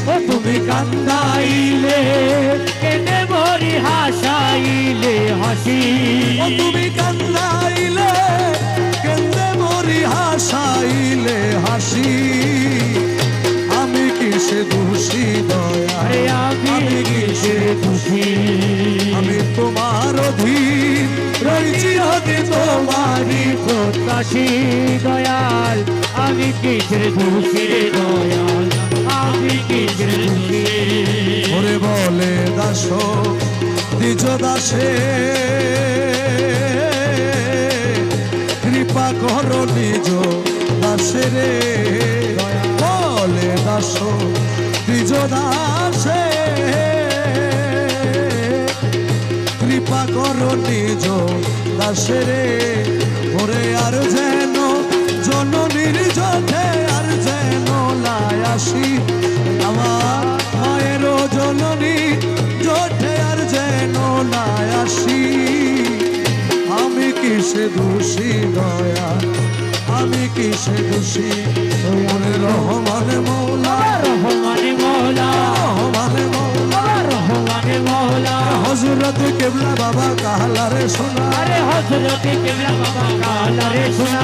S2: ও তুমি কান্দাইলে কেনে মরি হাসাইলে হাসি
S1: ও তুমি কান্দাইলে কেন্দে মরি হাসাইলে হাসি আমি কিসে দোষী দয়া
S2: আরে আমি কিসের দোষী
S1: আমি তোমার অধীন রই চিরদিন তোমারই
S2: প্রত্যাশী দয়াল আমি কিসের দোষী রে দয়াল আমি কিসের দোষী
S1: ওরে বলে দাস দ্বিজ দাসে কৃপা কর নিজ দাসে রে বলে দাস দ্বিজ দাসে কৃপা কর নিজ দাসে রে ওরে আর যেন জননীর জঠে আর যেন লায়াসি আমার মায়ের জননী জঠে আর যেন লায়াসি আমি কিসে দোষী দয়া আমি কিসে দোষী ওরে রহমান মৌলা
S2: রহমানে মৌলা
S1: রহমান মৌলা
S2: রহমানে মৌলা
S1: হযরত কেবলা বাবা কাহালারে শোনা
S2: আরে হযরত কেবলা বাবা কালারে শোনা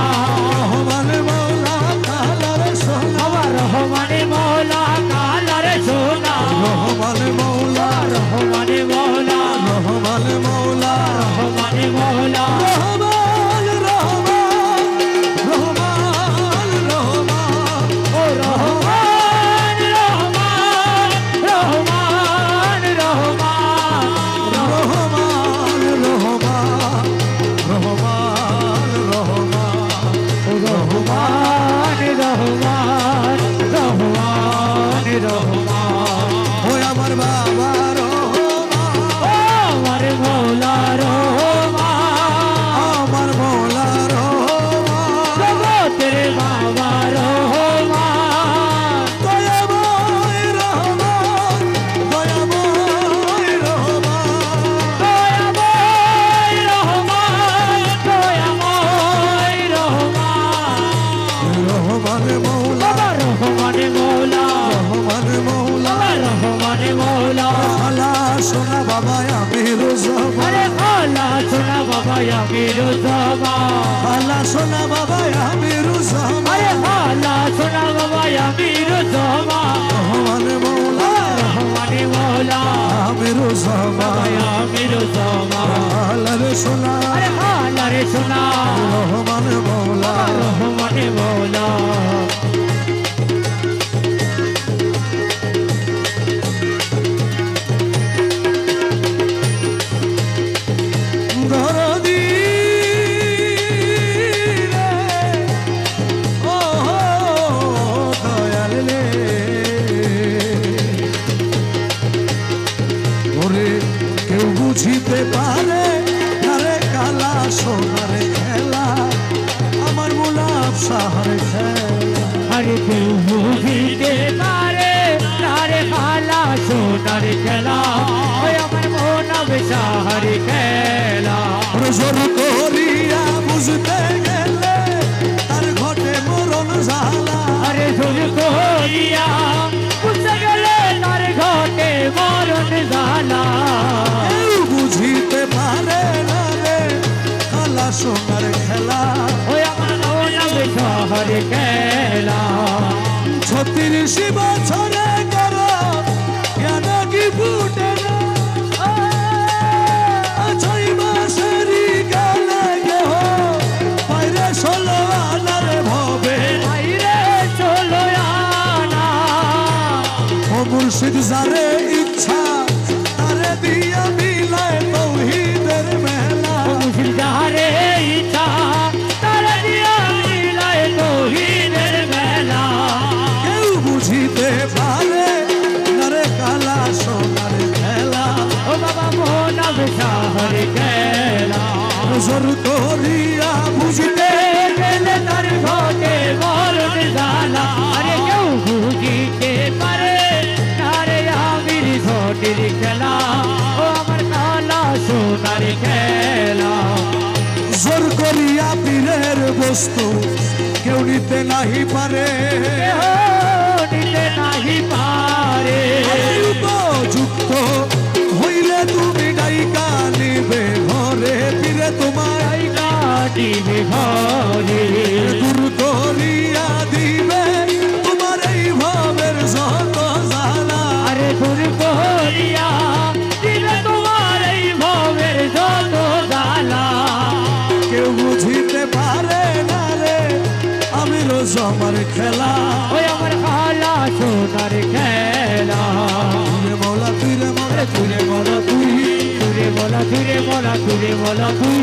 S1: রহমান মৌলা কাহালারে শোনা
S2: রহমানে মৌলা কালারে শোনা
S1: রহমান মৌলা
S2: রহমানে মৌলা
S1: রহমান মৌলা
S2: রহমানে মৌলা
S1: রহমান রহমান রহমান রহমান
S2: ও রহমান রহমান রহমান রহমান
S1: রহমান রহমান রহমান রহমান
S2: রহমান রহমান মৌলা
S1: খালা সোনা বাবা আমির জামান
S2: আরে খালা সোনা বাবা আমির জামান
S1: খালা সোনা বাবা আমির জামান
S2: আরে খালা সোনা বাবা আমির জামান
S1: রহমান মৌলা
S2: রহমান মৌলা
S1: আমির জামান
S2: আমির জামান
S1: খালা রে সোনা
S2: আরে খালা রে সোনা
S1: রহমান মৌলা
S2: রহমান মৌলা
S1: দরদি রে ও দয়াল রে ওরে কেউ বুঝিতে পারে আরে কালা সোনার খেলা আমার মুলাপ সাহার খেলা
S2: আরে কেউ বুঝিতে পারে আরে খালা সোনার খেলা ওই আমার মন বেচার খেলা
S1: জোর করিয়া বুঝতে গেলে তার ঘটে মরণ জ্বালা
S2: আরে জোর করিয়া বুঝতে গেলে তার ঘটে মরণ জ্বালা
S1: কেউ বুঝিতে পারে না রে কালা সোনার খেলা
S2: ওই আমার মন বেচার খেলা
S1: 36 বছরে করো জ্ঞান কি ফুটে না 6 মাসেরই গেলে গেহ বাইরে 16 আনার ভবে
S2: বাইরে চলো আনা
S1: ও মুর্শিদ যারে ইচ্ছা তারে দিয়া মিলায় তৌহিদের মেলা
S2: যারে ইচ্ছা তারা দিয়া মিলায় তৌহিদের মেলা
S1: কেউ বুঝিতে পারে না রে কালা সোনার খেলা
S2: ও বাবা মন বেচার খেলা
S1: জোর করিয়া বুঝিতে
S2: গেলে তার ঘটে মরণ জ্বালা আরে কেউ বুঝিতে পারে তারে আমির ঘটের খেলা ও আমার কালা সোনার খেলা
S1: জোর করিয়া পীরের বস্তু কেউ নিতে নাহি পারে
S2: কেহ নিতে নাহি পারে
S1: উপযুক্ত হইলে তুমি ডাইকা নিবে ঘরে পীরে তোমায়
S2: কাটিবে ঘরে
S1: দূর করিয়া দিবে তোমার এই ভাবের যত জ্বালা
S2: আরে দূর করিয়া দিলে তোমার এই ভবের যত জ্বালা
S1: কেউ বুঝিতে পারে না রে আমির জমার খেলা
S2: ওই আমার খালা সোনার খেলা
S1: তুই মৌলা তুই রে মৌলা তুই রে মৌলা তুই
S2: তুরে বলা তুরে বলা তুরে বলা তুই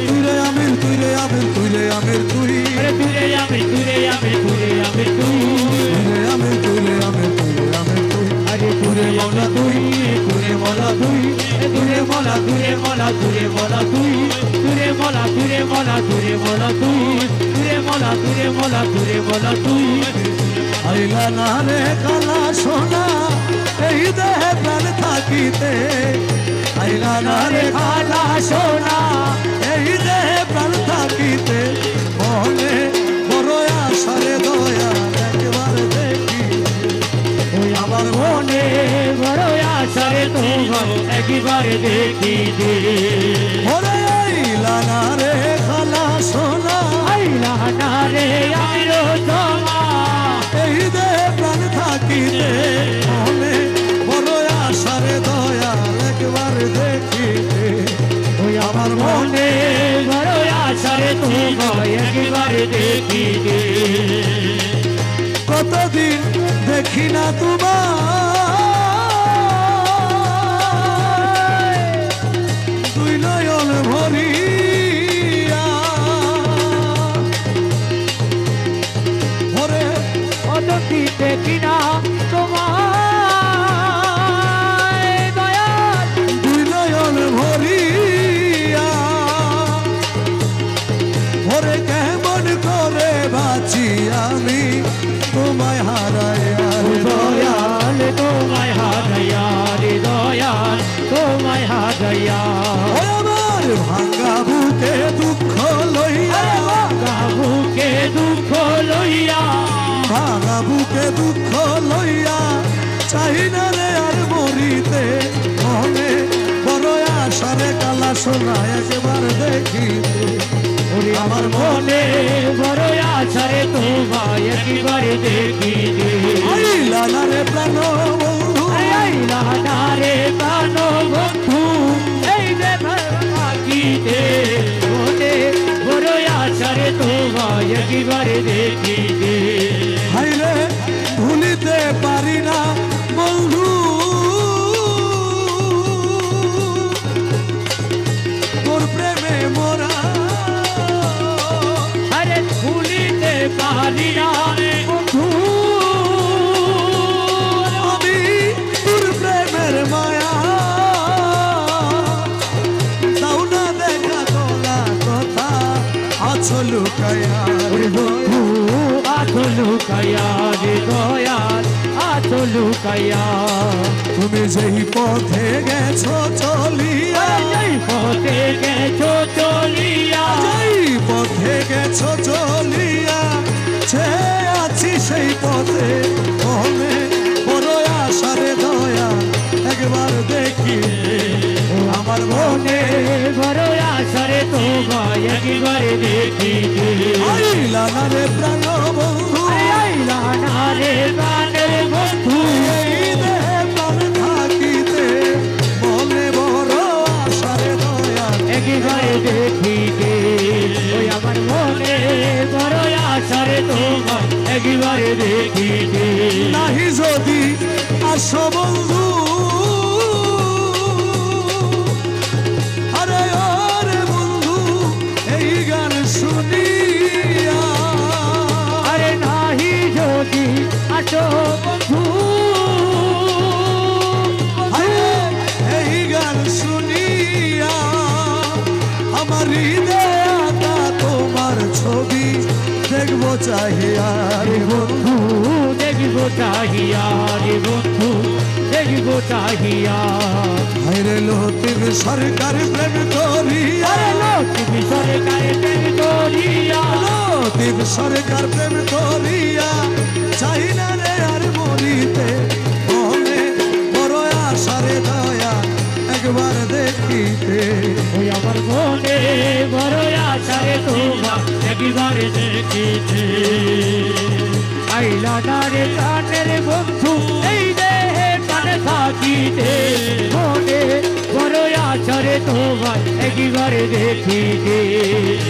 S1: তুই রে আমির তুই রে আমির তুই রে আমির তুই
S2: আরে তুরে আমি তুরে আমি তুরে আমি তুই
S1: তুই রে আমির তুই রে আমির তুই রে আমির তুই
S2: আরে তুরে বলা তুই তুরে বলা তুই তুরে বলা তুরে বলা তুরে বলা তুই তুরে বলা তুরে বলা তুরে বলা তুই তুরে বলা তুরে বলা তুরে বলা তুই
S1: আইলা না রে কালা সোনা এই দেহে প্রাণ থাকিতে আইলা না রে
S2: খালা সোনা
S1: এই দেহে প্রাণ থাকিতে মনে বড় আশারে দয়া একবার দেখি
S2: ওই আমার মনে বড় আশারে তোমার একবার দেখি দে
S1: ওরে আইলা না রে কালা সোনা
S2: আইলা না রে আমিরো তোমা
S1: এই দেহে প্রাণ থাকিতে মনে বড় আশারে দয়া একবার দেখি
S2: ওই আমার মনে বড় আশারে তোমার একবার দেখি দে
S1: কতদিন দেখি না তোমার দুই নয়ন ভরিয়া ওরে
S2: অতটি দেখি না তোমার দয়াল
S1: দুই নয়ন ভরিয়া ওরে কেমন করে বাঁচি আমি তোমায় হারাইয়া
S2: দয়াল তোমায় হারাইয়া রে দয়াল তোমায় হারাইয়া
S1: ও আমার ভাঙ্গা বুকে দুঃখ লইয়া
S2: বুকে দুঃখ লইয়া
S1: ভাঙা বুকে দুঃখ লইয়া চাই না রে আর মন সোনা একবার দেখিতে
S2: ওরে আমার মনে বড় আশা রে তোমায় একবারে দেখিতে
S1: আইলা না রে প্রাণ বন্ধু
S2: আইলা না রে প্রাণ বন্ধু এই যে থাকিতে মনে বড় আশা রে তোমায় একবারে দেখিতে
S1: হাইরে ভুলিতে পারি না বন্ধু তোর প্রেমে মোরা
S2: আরে ভুলিতে পারি না বন্ধু
S1: আমি তোর প্রেমের মায়া দাও না দেখা তোলা কথা আছো লুকায়া
S2: ওরে বন্ধু আছো লুকায়া রে দয়াল আছো লুকায়া
S1: তুমি যেই পথে গেছো চলিয়া
S2: যেই পথে গেছো চলিয়া
S1: যেই পথে গেছো চলিয়া সে আছি সেই পথে মনে বড় আশারে দয়া একবার দেখি আমার মনে
S2: বড় আশারে তোমায় একবারে দেখিতে
S1: আইলা না রে প্রাণ বন্ধু
S2: আইলা না রে প্রাণের বন্ধু
S1: এই দেহে প্রাণ থাকিতে মনে বড় আশারে দয়া
S2: একবারে দেখিতে ওই আমার মনে বড় আশারে তোমায় একবারে দেখিতে
S1: নাহি যদি আসো বন্ধু আরে ওরে বন্ধু এই গান শুনিয়া
S2: আরে নাহি যদি আসো বন্ধু
S1: আরে এই গান শুনিয়া আমার হৃদয়টা তোমার ছবি দেখবো চাহিয়া রে বন্ধু
S2: দেখিব চাহিয়া রে বন্ধু দেখিব চাহিয়া
S1: হায়রে লতিফ সরকার প্রেম করিয়া
S2: আরে লক্ষ্মী সরকারে প্রেম করিয়া
S1: লতিফ সরকার প্রেম করিয়া চাই না রে আর মরিতে মনে বড় আশারে দয়া একবার দেখিতে
S2: ওই আমার মনে বড় আশারে তোমার একবারে দেখিতে আইলা না রে প্রাণের বন্ধু এই দেহে প্রাণে থাকিতে মনে বড় আশারে তোমার একবারে দেখিতে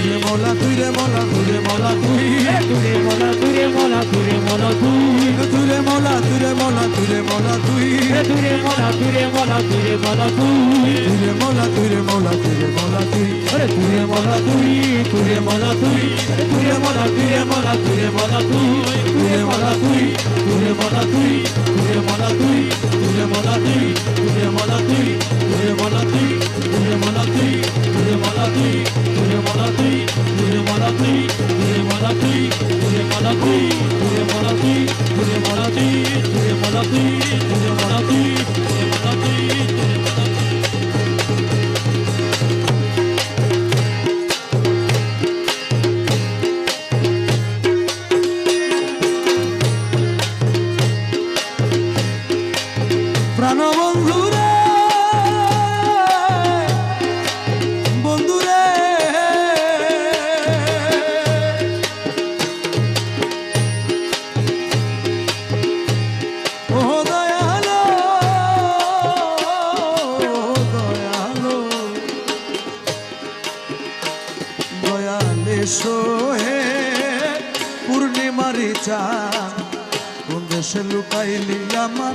S1: রে মৌলা তুই রে মৌলা তুই রে মৌলা তুই
S2: তুরে মলা তুরে মলা তুরে মলা তুই
S1: তুই রে মৌলা তুই রে মৌলা তুই রে মৌলা তুই
S2: তুরে মলা তুরে মলা তুরে মলা তুই
S1: তুই রে মৌলা তুই রে মৌলা তুই রে মৌলা তুই
S2: ওরে তুরে মলা তুই তুরে মলা তুই তুরে মলা তুরে মলা তুরে মলা তুই তুরে মলা তুই তুরে মলা তুই তুরে মলা তুই তুরে মলা তুই তুরে মলা তুই তুরে মলা তুই তুরে মলা তুই তুরে মলা তুই তুরে মলা তুই তুরে মলা তুই তুরে মলা তুই তুরে মলা তুই তুরে মলা তুই তুরে মলা তুই তুরে মলা তুই তুরে মলা তুই তুরে মলা তুই তুরে মলা তুই
S1: প্রাণ বন্ধু রে বন্ধু রে ও দয়ালো দয়ালো দয়ালে সোহে পূর্ণিমারি চাঁদ কোন দেশে লুকাইলি আমার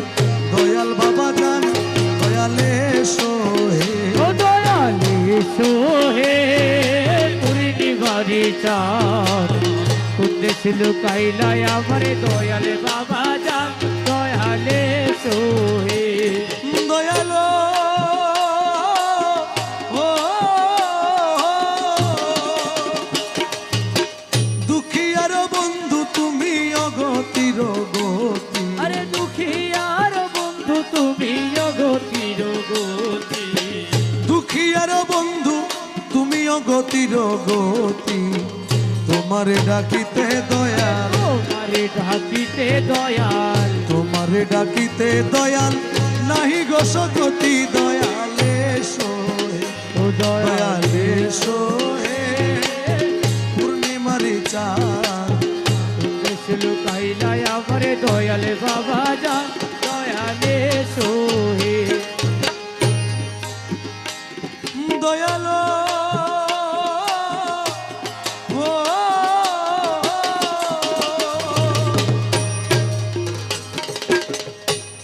S1: দয়াল বাবা জান দয়ালে সোহে
S2: ও দয়ালে সোহে পূর্ণিমারি চাঁদ কুন্দে ছিল কাইলায় আমার দয়ালে বাবা যান দয়ালে সোহে
S1: দয়ালো ও দুঃখিয়ার বন্ধু তুমি অগতির গতি
S2: আরে দুঃখী আর বন্ধু তুমি অগতির গতি
S1: দুঃখিয়ার বন্ধু তুমি অগতির গতি তোমারে ডাকিতে দয়াল
S2: তোমারে ডাকিতে দয়াল
S1: তোমারে ডাকিতে দয়াল নাহি গো সগতি দয়ালে সোহে
S2: ও
S1: দয়ালে সোহে পূর্ণিমারি চাঁদ
S2: লুকাইলাই আমারে দয়ালে বাবা যা দয়ালে সোহে
S1: দয়ালো ও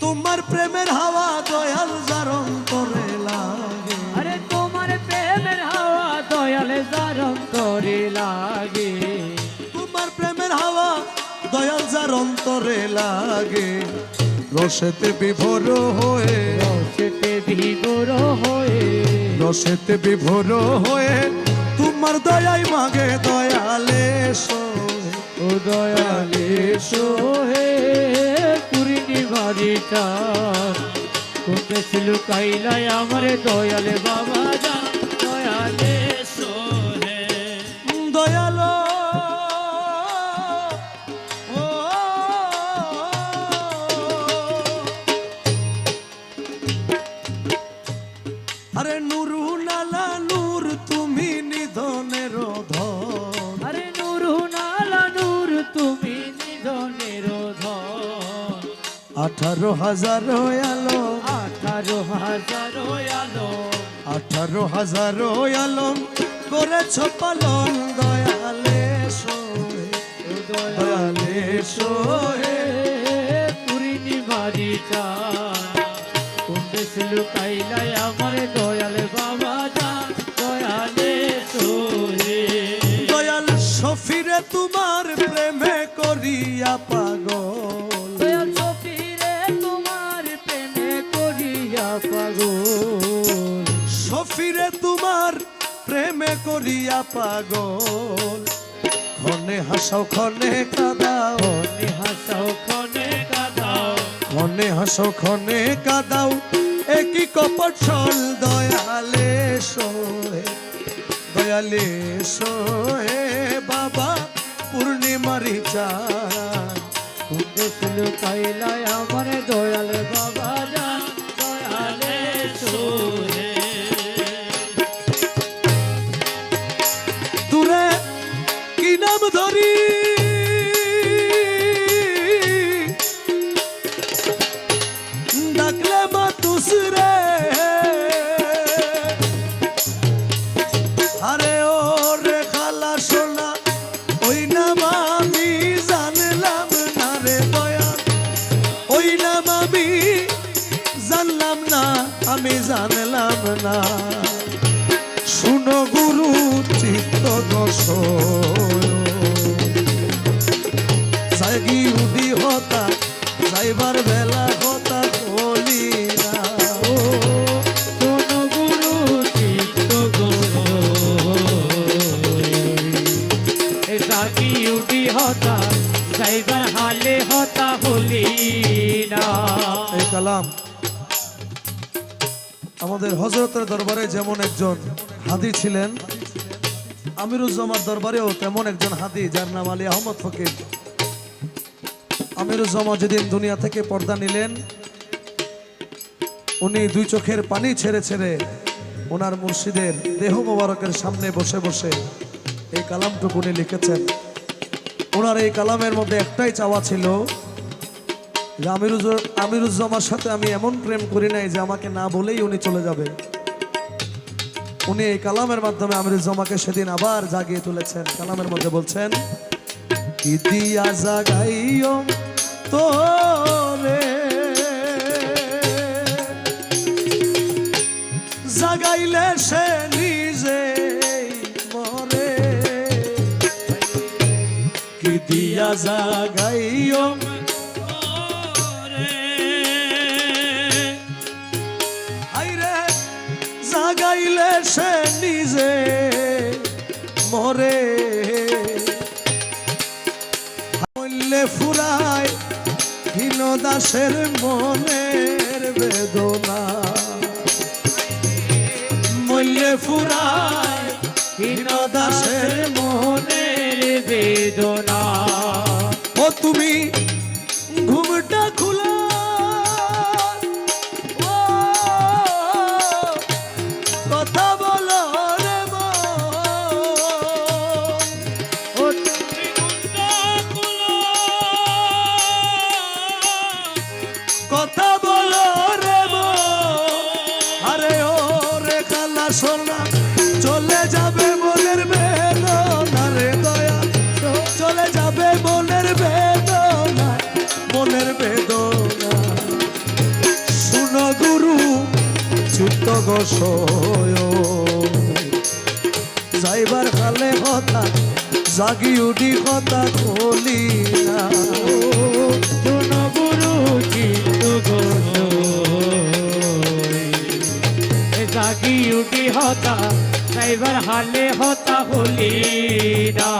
S1: তোমার প্রেমের হাওয়া দয়াল যার অন্তরে লাগে
S2: আরে তোমার প্রেমের হাওয়া দয়ালে যার অন্তরে লাগে
S1: তোমার প্রেমের হাওয়া দয়াল যার অন্তরে লাগে রসেতে বিভোর হয়ে
S2: রসেতে বিভোর হয়ে
S1: রসেতে বিভোর হয়ে তোমার দয়াই মাগে দয়ালে সোহে
S2: ও দয়ালে সোহে পূর্ণিমারি চাঁদ কোথায় লুকাইলাই আমারে দয়ালে বাবা যা দয়ালে সোহে
S1: দয়ালো ও আরে নুরু নালা নূর তুমি নিধনের ধন
S2: আরে নূর নালা নূর তুমি নিধনের ধন
S1: 18,000 আলো
S2: 18,000 আলো
S1: 18,000 আলম করেছ পালন দয়ালে সোহে দয়ালে সোহে
S2: পূর্ণিমারি চাঁদ কোথায় লুকাইলাই আমারে দয়ালে বাবা যা দয়ালে সোহে
S1: দয়াল সফিরে তোমার প্রেমে করিয়া পাগল
S2: দয়াল সফিরে তোমার প্রেমে করিয়া পাগল
S1: সফিরে তোমার প্রেমে করিয়া পাগল ক্ষণে হাসাও ক্ষণে কাদাও
S2: খনে হাসাও খনে কাঁদাও
S1: ক্ষণে হাসাও ক্ষণে কাদাও একই কপট ছল দয়ালে সোহে দয়ালে সোহে বাবা পূর্ণিমারি চাঁদ
S2: কোথায় লুকাইলাই আমারে দয়ালে বাবা যা দয়ালে সোহে
S1: দূরে কি নাম ধরি ডাকলে মা তুসরে আরে ও রে খালা সোনা ওই নাম আমি জানলাম না রে দয়াল ওই নাম আমি জানলাম না আমি জানলাম না শুনো গুরু চিত্ত দোষ জাগি উদি হতা যাইবার বেলা হতা বলি না
S2: ও শোনো গুরু চিত্ত গুরু এ জাগি উঠি হতা যাইবার হালে হতা হলি না
S1: এই কালাম আমাদের হযরতের দরবারে যেমন একজন হাদি ছিলেন আমিরুজ্জামার দরবারেও তেমন একজন হাদি যার নাম আলী আহমদ ফকির আমিরুজ্জামা যেদিন দুনিয়া থেকে পর্দা নিলেন উনি দুই চোখের পানি ছেড়ে ছেড়ে ওনার মুর্শিদের দেহ মোবারকের সামনে বসে বসে এই কালামটুকু উনি লিখেছেন ওনার এই কালামের মধ্যে একটাই চাওয়া ছিল যে আমিরুজ্জামার সাথে আমি এমন প্রেম করি নাই যে আমাকে না বলেই উনি চলে যাবে উনি এই কালামের মাধ্যমে আমিরুজ্জামাকে সেদিন আবার জাগিয়ে তুলেছেন কালামের মধ্যে বলছেন কি দিয়া জাগাইও তোরে জাগাইলে সে নিজে মরে কি দিয়া জাগাইও আইরে জাগাইলে সে নিজে মরে মল্লে ফুরায় হীন দাসের মনের বেদনা মল্লে ফুরায় হীন দাসের
S2: মনের বেদনা
S1: ও তুমি ঘুমটা খুলা ও কথা বলো সোনা চলে যাবে মনের বেদনা রে দয়া চলে যাবে মনের বেদনা মনের বেদনা শুনো গুরু চিত্ত গোসয় যাইবার কালে কথা জাগি উঠি কথা কলি না
S2: শোনো গুরু চিত্ত জাগি উঠি হতা সাইবার হালে হতা হলি না।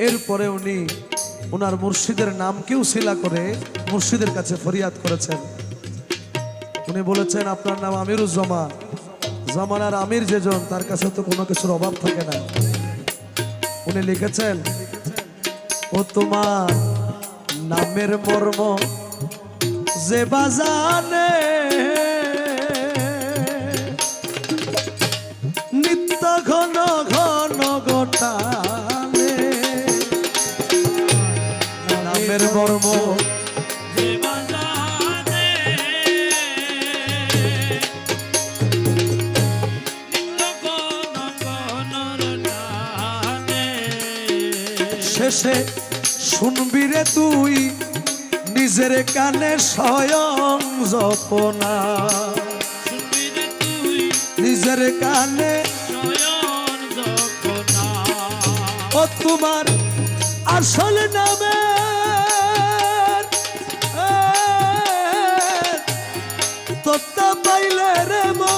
S1: এরপরে উনি ওনার মুর্শিদের নামকেও শিলা করে মুর্শিদের কাছে ফরিয়াদ করেছেন। উনি বলেছেন আপনার নাম আমিরুজ্জামান, জামানার আমির যেজন তার কাছে তো কোনো কিছুর অভাব থাকে না। উনি লিখেছেন ও তোমার নামের মর্ম যে বাজানে নিত্য ঘন ঘন গোটালে নামের মর্ম শেষে শুনবি রে তুই নিজের কানে স্বয়ং জপনা নিজের কানে ও তোমার আসল নামে তোতা পাইলে রে মা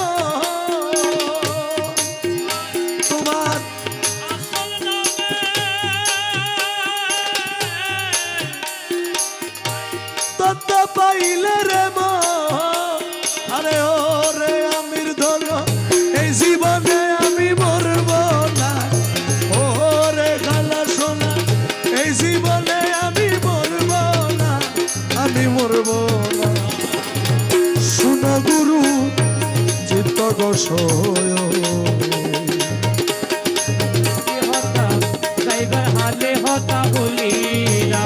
S1: তোমার তোতা পাইলে রে মা আরে ও রে আমির ধর এই জীবনে আমি মরব না ও রে খালা সোনা এই জীবনে আমি মরব না আমি মরব না শুনো গুরু চিত্ত গোসয়
S2: হতা সাইবার হালে হতা হলি না।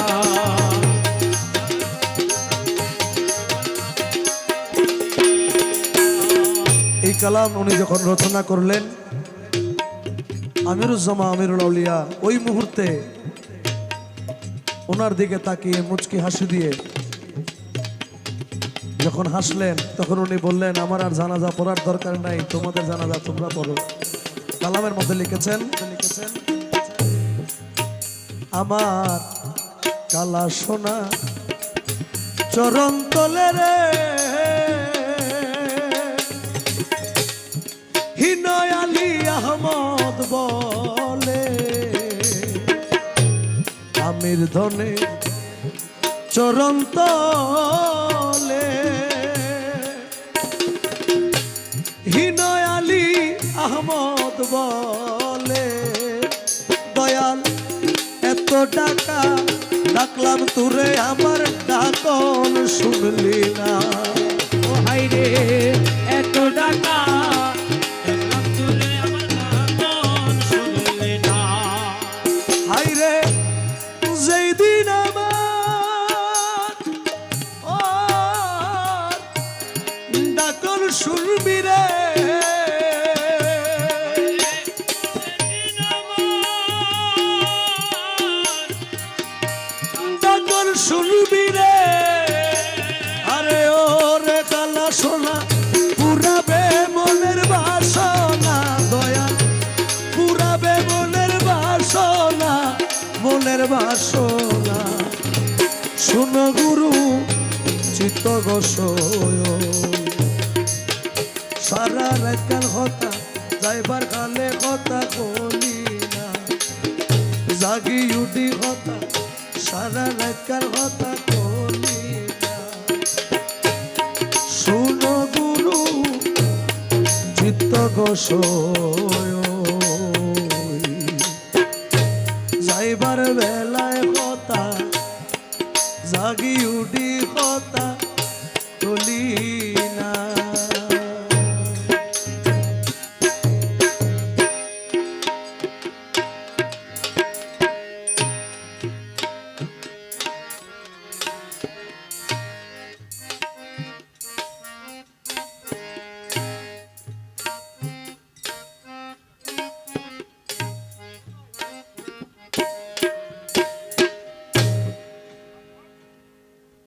S1: এই কালাম উনি যখন রচনা করলেন আমিরুজ্জামান আমিরুল আউলিয়া ওই মুহূর্তে ওনার দিকে তাকিয়ে মুচকি হাসি দিয়ে যখন হাসলেন তখন উনি বললেন আমার আর জানাজা পড়ার দরকার নাই তোমাদের জানাজা তোমরা পড়ো। কালামের মধ্যে লিখেছেন আমার কালা সোনা চরণ তলে রে হিনয় আলী আহমদ বলে আমির ধনে চরণ তলে হিনয় আলী আহমদ বলে দয়াল এত টাকা ডাকলাম তুরে আমার ডাকন শুনলি না
S2: ও হাই রে এত টাকা
S1: হাই রে যেই দিন আমার ও ডাকন শুনবি রে ডাকন শুনবি রে আরে ও রে কালা সোনা পুরাবে মনের বাসনা দয়া পুরাবে মনের বাসনা মনের বাসনা শুনো গুরু চিত্ত গোসয় সারা রাতকাল কথা যাইবার কালে কথা বলি না জাগি উঠি কথা সারা রাতকাল কথা বলি না শুনো গুরু চিত্ত গোসয় যাইবার বেলায় কথা জাগি উঠি কথা বলি না।